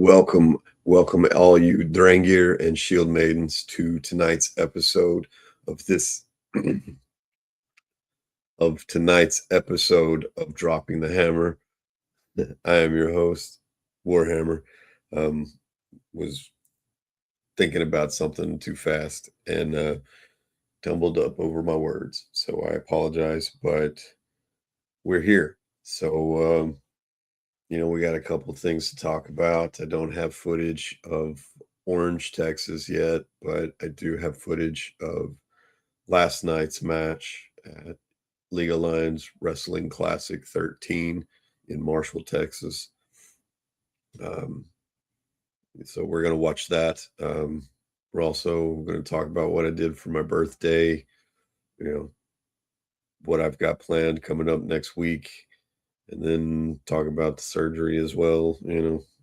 Welcome all you Drangir and Shield Maidens to tonight's episode of this of tonight's episode of Dropping the Hammer. I am your host, Warhammer. Um, was thinking about something too fast and tumbled up over my words, so I apologize, but we're here. So we got a couple things to talk about. I don't have footage of Orange, Texas yet, but I do have footage of last night's match at Lions Wrestling Classic XIII in Marshall, Texas. Um, so we're going to watch that. We're also going to talk about what I did for my birthday, what I've got planned coming up next week, and then talk about the surgery as well.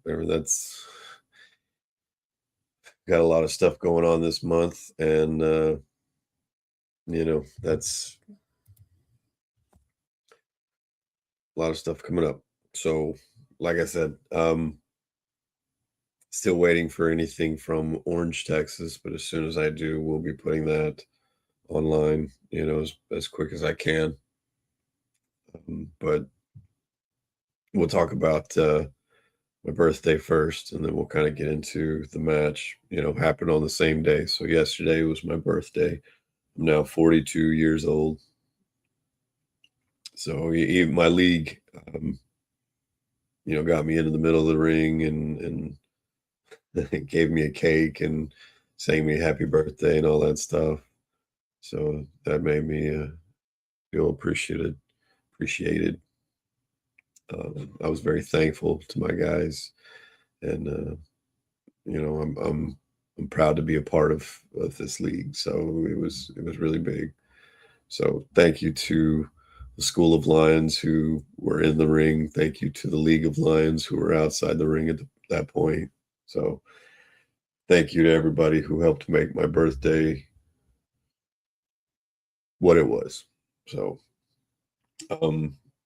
That's got a lot of stuff going on this month, and that's a lot of stuff coming up. So, like I said, still waiting for anything from Orange, Texas, but as soon as I do, we'll be putting that online, as quick as I can. But we'll talk about my birthday first, and then we'll kind of get into the match. Happened on the same day. So yesterday was my birthday. I'm now 42 years old. So even my league, got me into the middle of the ring and gave me a cake and sang me happy birthday and all that stuff. So that made me feel appreciated. I was very thankful to my guys, and I'm proud to be a part of this league. So it was really big. So thank you to the School of Lions who were in the ring. Thank you to the League of Lions who were outside the ring at that point. So thank you to everybody who helped make my birthday what it was. So,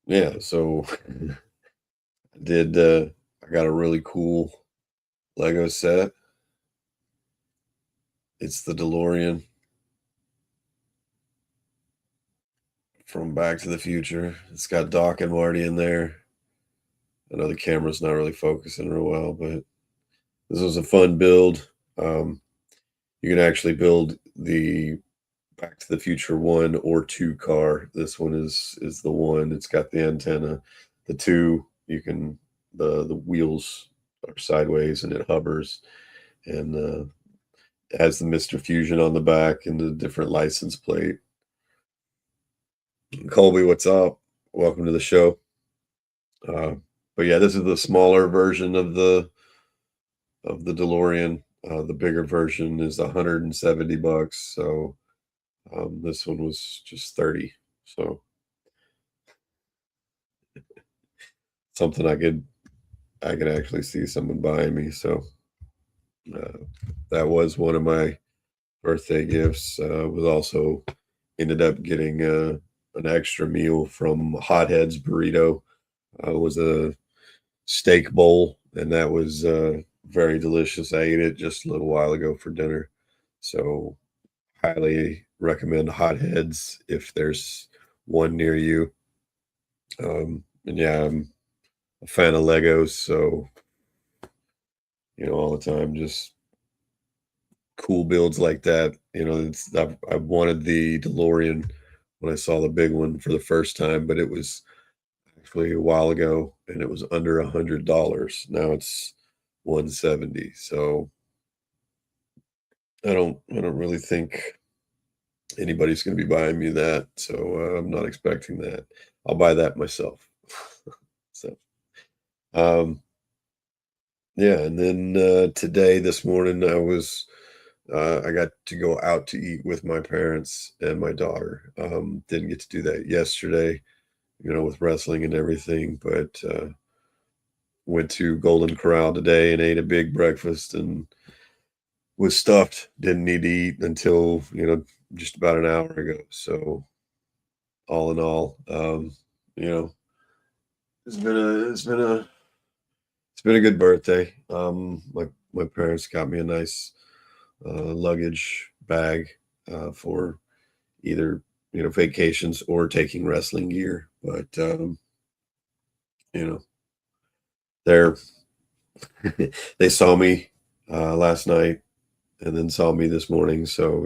yeah, so I got a really cool Lego set. It's the DeLorean from Back to the Future. It's got Doc and Marty in there. I know the camera's not really focusing real well, but this was a fun build. You can actually build the Back to the Future 1 or 2 car. This one is the 1. It's got the antenna. The 2, you can the wheels are sideways and it hovers, and it has the Mr. Fusion on the back and the different license plate. Colby, what's up? Welcome to the show. But yeah, this is the smaller version of the DeLorean. The bigger version is $170. So this one was just 30. So something I could actually see someone buying me. So that was one of my birthday gifts. Was also ended up getting an extra meal from Hothead's Burrito. Was a steak bowl, and that was very delicious. I ate it just a little while ago for dinner. So highly recommend Hotheads if there's one near you. And yeah, I'm a fan of Legos, so all the time, just cool builds like that. I wanted the DeLorean when I saw the big one for the first time, but it was actually a while ago, and it was under $100. Now it's 170. So I don't really think anybody's going to be buying me that. So I'm not expecting that. I'll buy that myself. So, yeah. And then today, this morning, I got to go out to eat with my parents and my daughter. Didn't get to do that yesterday, with wrestling and everything, but went to Golden Corral today and ate a big breakfast and was stuffed. Didn't need to eat until, just about an hour ago. So all in all, it's been a good birthday. My parents got me a nice luggage bag for either vacations or taking wrestling gear. But you know, they're they saw me last night and then saw me this morning, so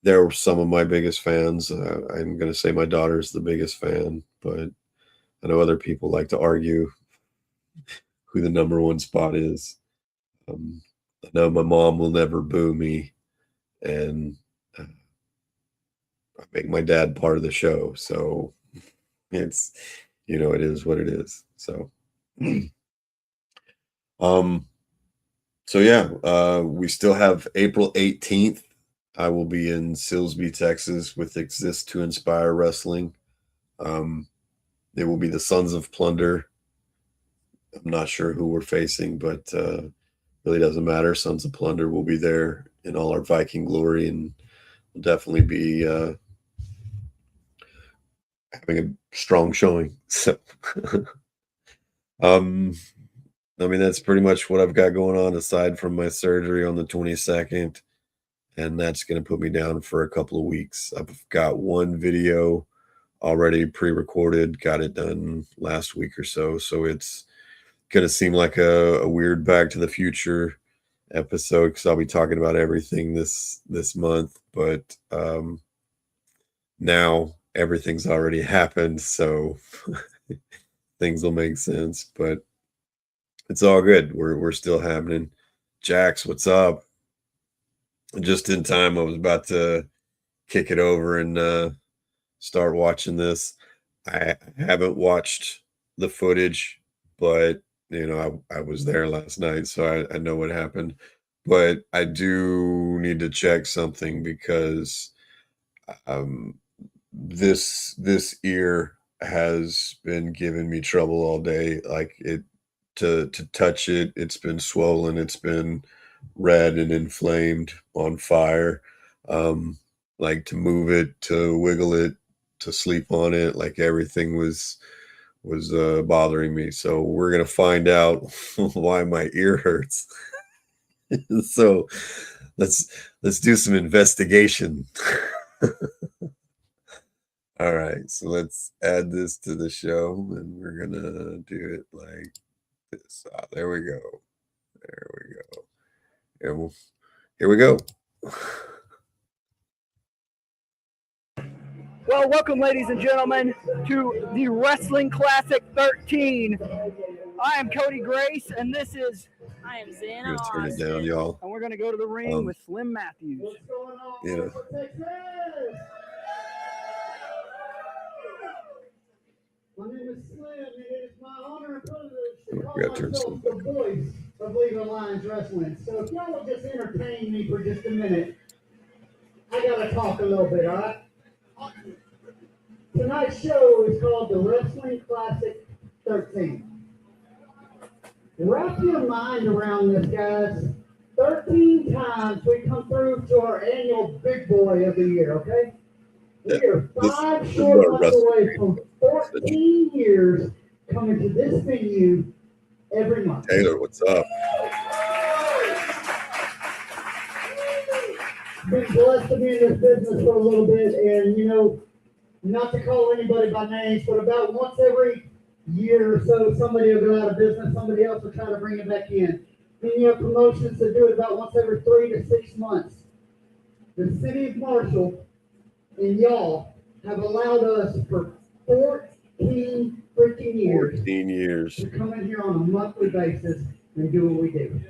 they're some of my biggest fans. I'm going to say my daughter's the biggest fan, but I know other people like to argue who the number one spot is. I know my mom will never boo me, and I make my dad part of the show, so it's it is what it is. So, um, so yeah, we still have April 18th. I will be in Silsbee, Texas, with Exist to Inspire Wrestling. It will be the Sons of Plunder. I'm not sure who we're facing, but really doesn't matter. Sons of Plunder will be there in all our Viking glory, and we'll definitely be having a strong showing. So, I mean, that's pretty much what I've got going on aside from my surgery on the 22nd, and that's going to put me down for a couple of weeks. I've got one video already pre-recorded, got it done last week or so, so it's going to seem like a weird Back to the Future episode because I'll be talking about everything this month, but now everything's already happened, so things will make sense, but it's all good. We're still happening. Jax, what's up? Just in time, I was about to kick it over and start watching this. I haven't watched the footage, but I was there last night, so I know what happened. But I do need to check something because this ear has been giving me trouble all day. Like to touch it, it's been swollen, it's been red and inflamed, on fire. Like to move it, to wiggle it, to sleep on it, like everything was bothering me. So we're gonna find out why my ear hurts. So let's do some investigation. All right, so let's add this to the show, and we're gonna do it like this. There we go. There we go. Here we go. Well, welcome, ladies and gentlemen, to the Wrestling Classic XIII. I am Cody Grace, and this is... I am Zana. I'm gonna turn it down, y'all. And we're going to go to the ring with Slim Matthews. What's going on? Yeah. My name is Slim, and it is my honor and privilege to call We gotta turn myself Slim the voice of Lions Wrestling. So if y'all will just entertain me for just a minute, I gotta talk a little bit, all right? Tonight's show is called the Wrestling Classic XIII. Wrap your mind around this, guys. 13 times we come through to our annual Big Boy of the Year, okay? We are five short months away from 14 years coming to this venue every month. Taylor, what's up? Been blessed to be in this business for a little bit, and not to call anybody by names, but about once every year or so, somebody will go out of business, somebody else will try to bring it back in. Then you have promotions that do it about once every 3 to 6 months. The city of Marshall and y'all have allowed us for 14 freaking years. 14 years. To come in here on a monthly basis and do what we do.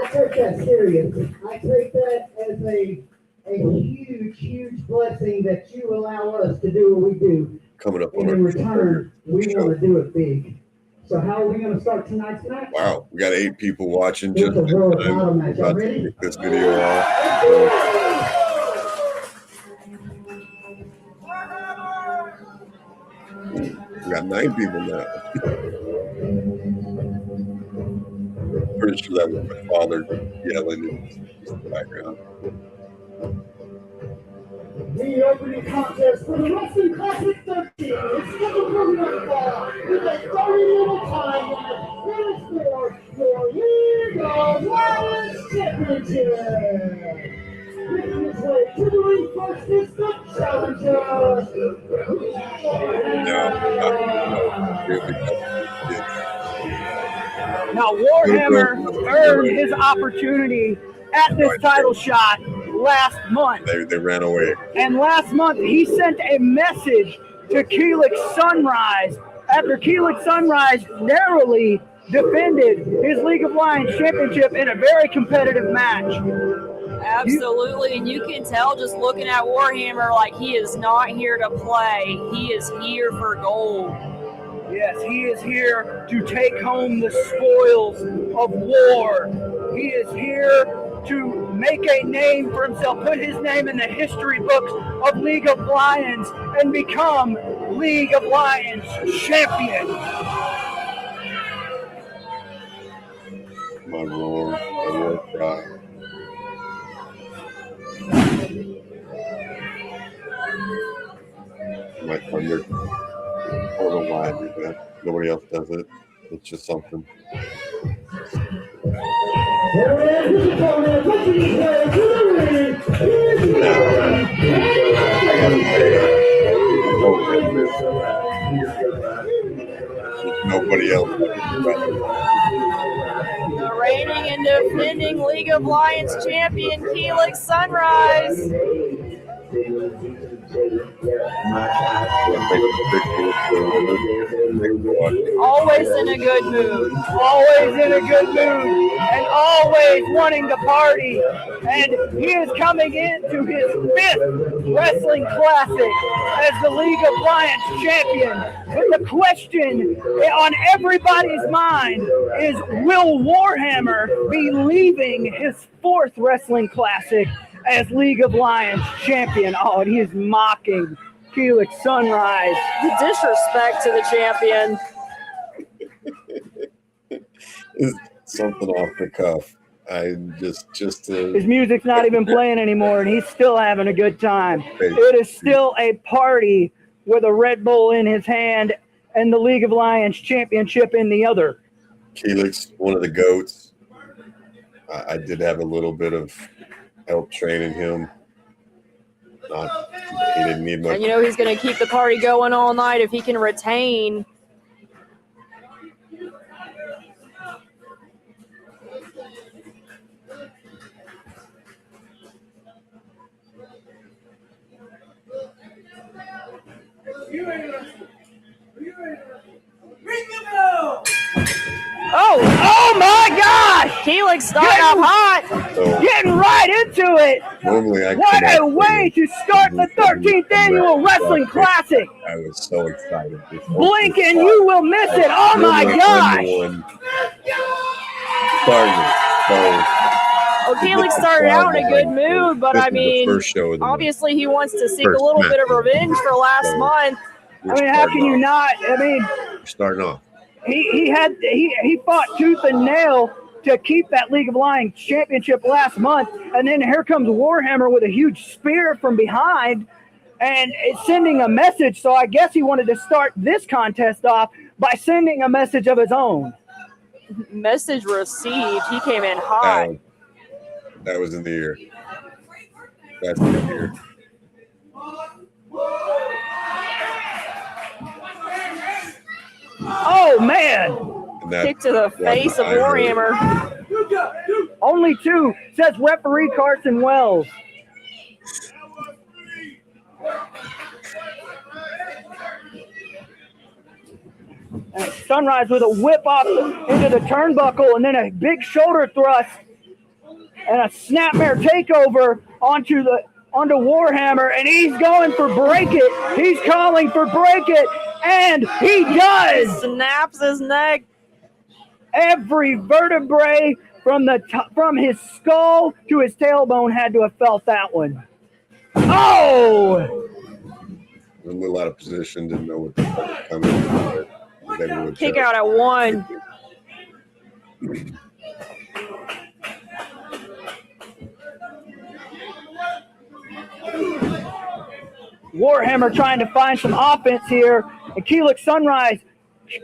I take that serious. I take that as a huge blessing that you allow us to do what we do. Coming up and on in return, we want to do it big. So how are we going to start tonight's match? Wow, we got 8 people watching. It's a world title match. Y'all ready? Kick this video off. We got 9 people now. Pretty sure that was my father yelling in the background. the opening contest for the Wrestling Classic 13. It's scheduled for one fall with a 30-minute time limit. For your League of Lions Championship. Making his way to the ring first is the challenger. Now, Warhammer earned his opportunity at this title shot last month. They ran away. And last month, he sent a message to Keelix Sunrise after Keelix Sunrise narrowly defended his League of Lions championship in a very competitive match. Absolutely, and you can tell just looking at Warhammer, like he is not here to play. He is here for gold. Yes, he is here to take home the spoils of war. He is here to make a name for himself, put his name in the history books of League of Lions, and become League of Lions champion. My roar, my war cry. My thunder. I don't know why I do that. Nobody else does it. It's just something. Nobody else. The reigning and defending League of Lions champion, Keelix Sunrise. Always in a good mood. Always in a good mood and always wanting to party. And he is coming into his 5th Wrestling Classic as the League of Lions champion. But the question on everybody's mind is, will Warhammer be leaving his 4th Wrestling Classic as League of Lions champion? Oh, and he is mocking Keelix Sunrise. The disrespect to the champion. It's something off the cuff. I just his music's not even playing anymore, and he's still having a good time. It is still a party with a Red Bull in his hand and the League of Lions championship in the other. Keelix, one of the GOATs. I did have a little bit of help training him. He didn't need much. And you know he's going to keep the party going all night if he can retain. Oh my gosh! Keelix starting off hot. Getting right into it. Normally I What a way to start the 13th annual Wrestling Classic. I was so excited. Blink and you will miss it. Oh my gosh! Well, Keelix started out in a good mood, but I mean, obviously he wants to seek a little bit of revenge for last month. I mean, how can you not? I mean, we're starting off. He fought tooth and nail to keep that League of Lions championship last month, and then here comes Warhammer with a huge spear from behind, and it's sending a message. So I guess he wanted to start this contest off by sending a message of his own. Message received. He came in hot. That was in the ear. That's in the ear. Oh, man. Kick to the face of Warhammer. Only 2, says referee Carson Wells. And Sunrise with a whip off into the turnbuckle, and then a big shoulder thrust and a snapmare takeover onto Warhammer, and he's going for break it. He's calling for break it, and he does. Snaps his neck. Every vertebrae from his skull to his tailbone had to have felt that one. Oh! A little out of position, didn't know what was coming. Kick out at 1. Warhammer trying to find some offense here, and Keelix Sunrise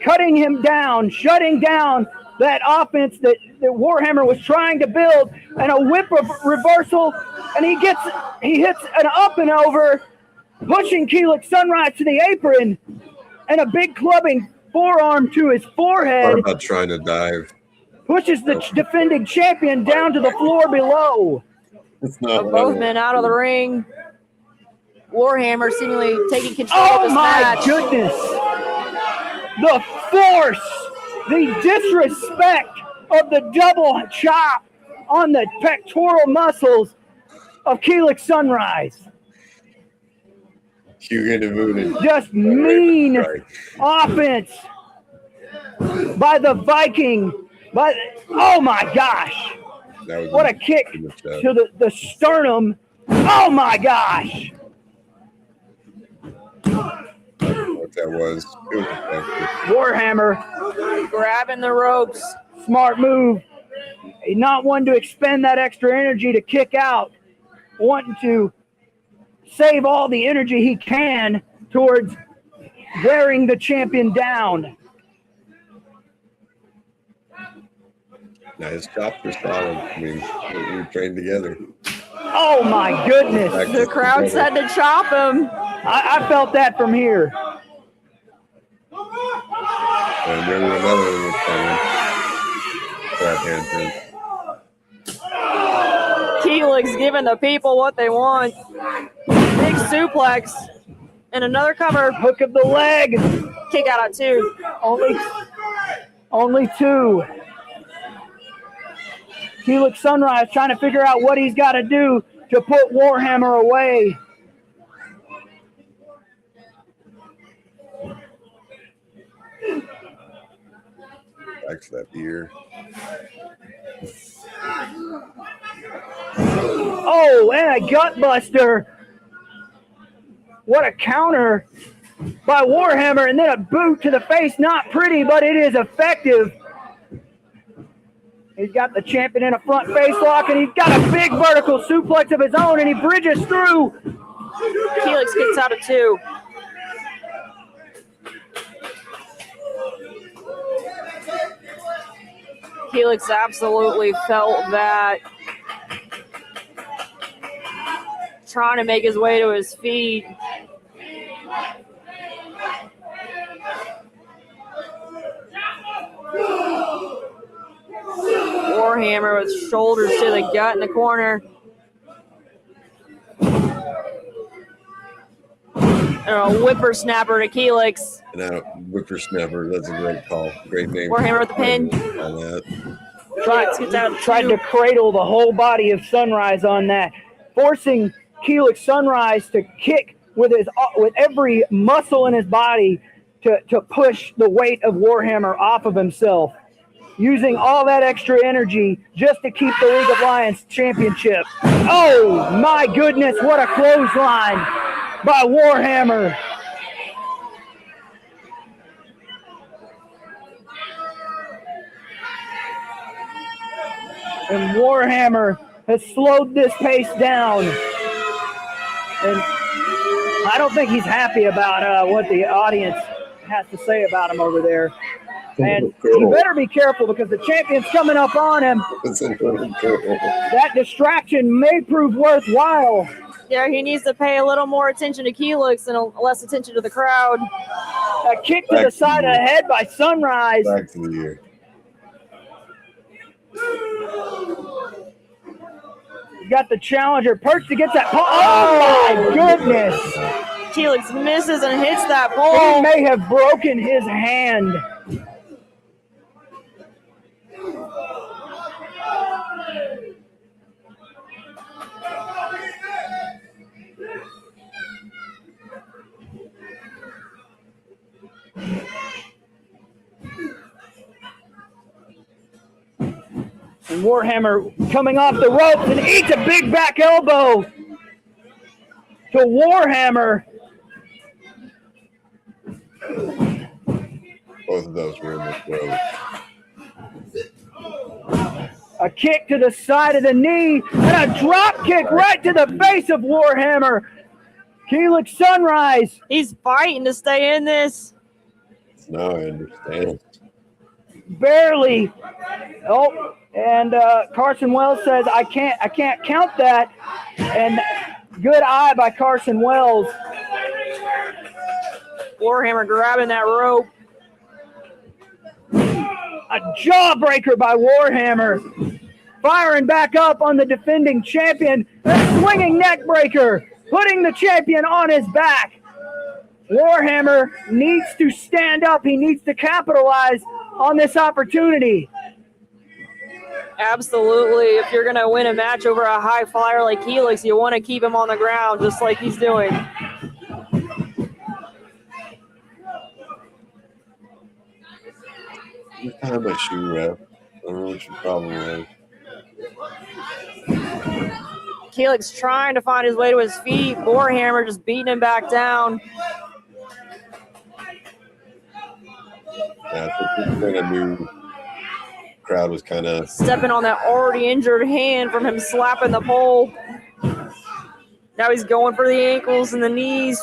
cutting him down, shutting down that offense that Warhammer was trying to build, and a whip reversal, and he hits an up and over, pushing Keelix Sunrise to the apron, and a big clubbing forearm to his forehead. What about trying to dive? Pushes the defending champion down to the floor below. It's not Both men out of the ring. Warhammer seemingly taking control of this match. Oh my goodness! The force, the disrespect of the double chop on the pectoral muscles of Keelix Sunrise. Just mean offense by the Viking. Oh my gosh! What a kick to the sternum! Oh my gosh! What that was. It was effective. Warhammer grabbing the ropes. Smart move. Not wanting to expend that extra energy to kick out. Wanting to save all the energy he can towards wearing the champion down. Nice job for solid. I mean, we trained together. Oh my goodness. The crowd said to chop him. I felt that from here. And there was another one coming. That hand Keelix giving the people what they want. Big suplex. And another cover. Hook of the leg. Kick out at 2. Only 2. Keelix Sunrise trying to figure out what he's got to do to put Warhammer away. Back to that beer. Oh, and a gut buster. What a counter by Warhammer, and then a boot to the face. Not pretty, but it is effective. He's got the champion in a front face lock, and he's got a big vertical suplex of his own, and he bridges through. Keelix gets out of 2. Keelix absolutely felt that. Trying to make his way to his feet. Warhammer with shoulders to the gut in the corner. And a whippersnapper to Keelix. And now whippersnapper, that's a great call. Great name. Warhammer with the pin. On that. Tried to cradle the whole body of Sunrise on that, forcing Keelix Sunrise to kick with every muscle in his body to push the weight of Warhammer off of himself, using all that extra energy just to keep the League of Lions championship. Oh my goodness, what a clothesline by Warhammer. And Warhammer has slowed this pace down. And I don't think he's happy about what the audience has to say about him over there. And you better be careful because the champion's coming up on him. That distraction may prove worthwhile. Yeah, he needs to pay a little more attention to Keelix and less attention to the crowd. A kick to the side of the head by Sunrise. Back to the year. You got the challenger perched against that pole. Oh my goodness! Keelix misses and hits that pole. He may have broken his hand. And Warhammer coming off the ropes and eats a big back elbow to Warhammer. Both of those were in the throat. A kick to the side of the knee and a drop kick right to the face of Warhammer. Keelix Sunrise. He's fighting to stay in this. Now I understand. Barely. Oh, and Carson Wells says, I can't count that. And good eye by Carson Wells. Warhammer grabbing that rope. A jawbreaker by Warhammer. Firing back up on the defending champion. A swinging neck breaker. Putting the champion on his back. Warhammer needs to stand up. He needs to capitalize on this opportunity. Absolutely. If you're going to win a match over a high flyer like Keelix, you want to keep him on the ground just like he's doing. You tie my shoe wrap. I don't know what your problem is. Keelix trying to find his way to his feet. Warhammer just beating him back down. Yeah, I think this kind of new crowd was kind of Stepping on that already injured hand from him slapping the pole. Now he's going for the ankles and the knees.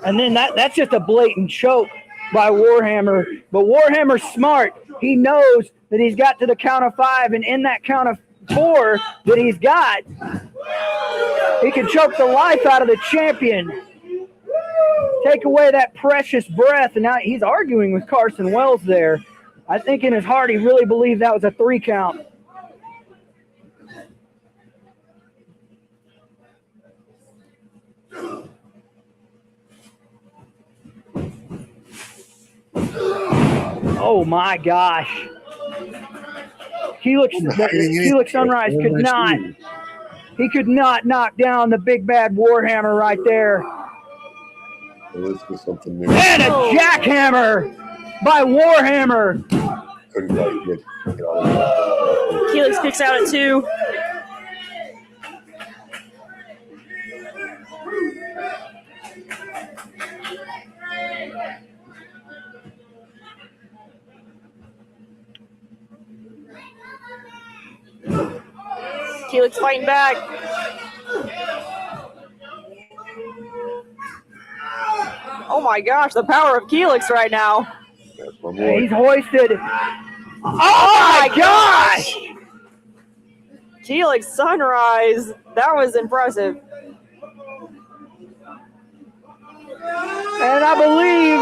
And then that's just a blatant choke by Warhammer. But Warhammer's smart. He knows that he's got to the count of 5, and in that count of 4 that he's got, he can choke the life out of the champion. Take away that precious breath, and now he's arguing with Carson Wells there. I think in his heart he really believed that was a 3 count. Oh my gosh. Keelix Sunrise could not knock down the big bad Warhammer right there. this was something new. And a jackhammer by Warhammer. Couldn't quite get all of that. Keelix kicks out at 2. Keelix fighting back. Oh my gosh, the power of Keelix right now. That's my boy. He's hoisted. Oh my gosh! Keelix Sunrise. That was impressive. And I believe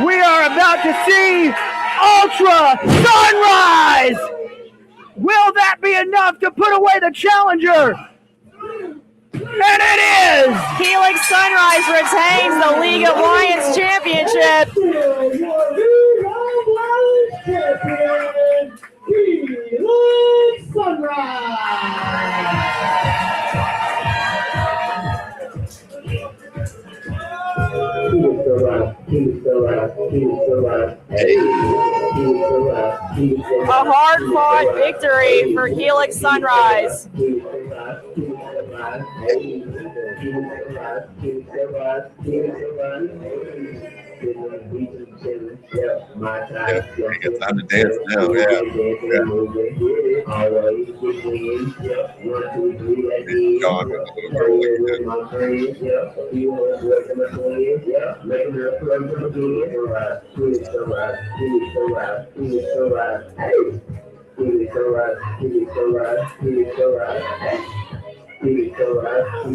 we are about to see Ultra Sunrise! Will that be enough to put away the challenger? And it is! Keelix Sunrise retains the League of Lions Championship. Keelix Sunrise! A hard-fought victory for Keelix Sunrise. It's time to dance now. Yeah. John with a little girl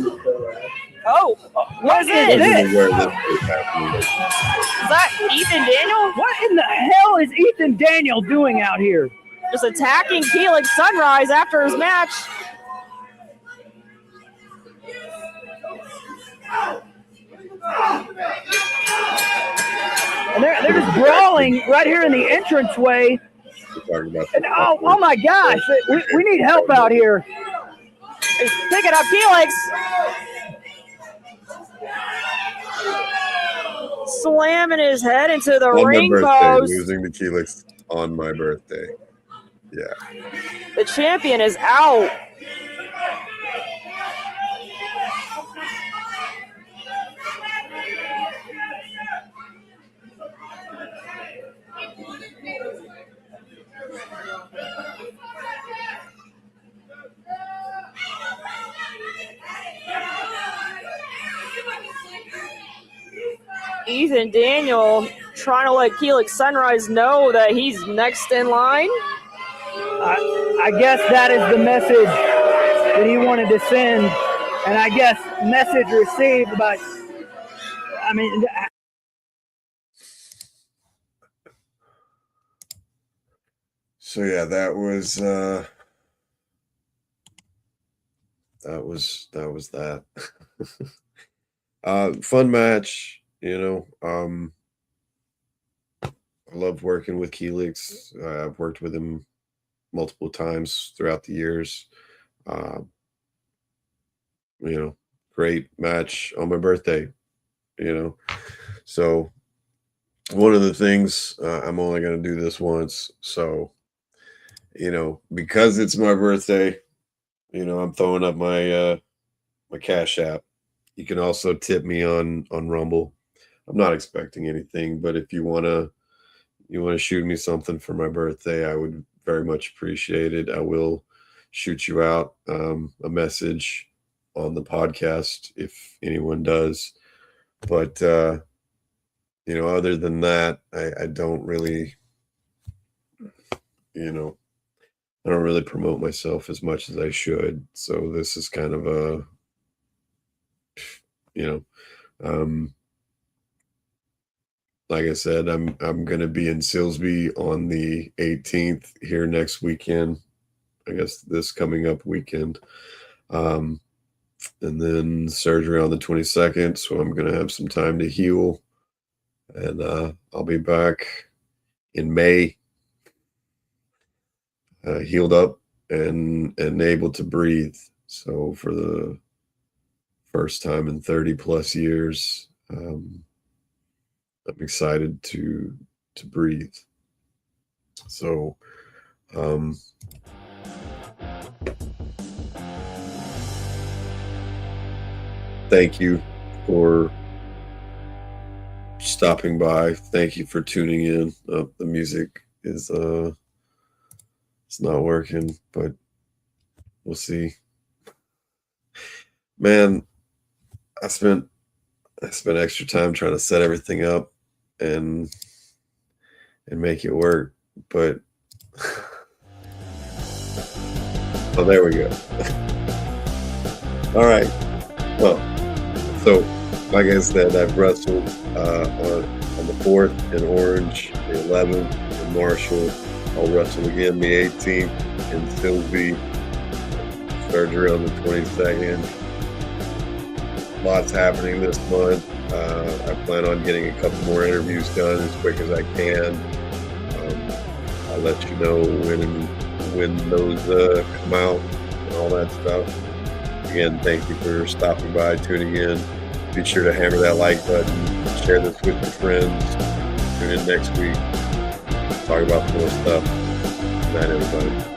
Oh, what is I don't this? know where this is happening. Is that Ethan Daniel? What in the hell is Ethan Daniel doing out here? Just attacking Keelix Sunrise after his match. And they're just brawling right here in the entranceway. We're talking about And oh my gosh, we need help out here. He's picking up Keelix. Slamming his head into the on ring my birthday, post. losing to Keelix on my birthday. Yeah. The champion is out. Ethan Daniel trying to let Keelix Sunrise know that he's next in line. I guess that is the message that he wanted to send, and I guess message received. But I mean, so yeah, that was that. Fun match, you know. I loved working with Keelix. I've worked with him multiple times throughout the years. You know, great match on my birthday, you know. So one of the things, I'm only going to do this once. So, you know, because it's my birthday, you know, I'm throwing up my my Cash App. You can also tip me on Rumble. I'm not expecting anything, but if you want to shoot me something for my birthday, I would very much appreciate it. I will shoot you out a message on the podcast if anyone does. But you know, other than that, I don't really, you know, I don't really promote myself as much as I should. So this is kind of a, you know, like I said, I'm going to be in Silsbee on the 18th here next weekend. I guess this coming up weekend. And then surgery on the 22nd. So I'm going to have some time to heal. And I'll be back in May, healed up and able to breathe. So for the first time in 30 plus years, I'm excited to breathe. So thank you for stopping by. Thank you for tuning in. The music is it's not working, but we'll see. Man, I spent extra time trying to set everything up and make it work, but oh, there we go. All right. Well, so like I said, I've wrestled on the 4th in Orange, the 11th in Marshall. I'll wrestle again the 18th in Silsbee. Surgery on the 22nd. Lots happening this month. I plan on getting a couple more interviews done as quick as I can. I'll let you know when those come out and all that stuff. Again, thank you for stopping by, tuning in. Be sure to hammer that like button, share this with your friends. Tune in next week. Talk about more stuff. Good night, everybody.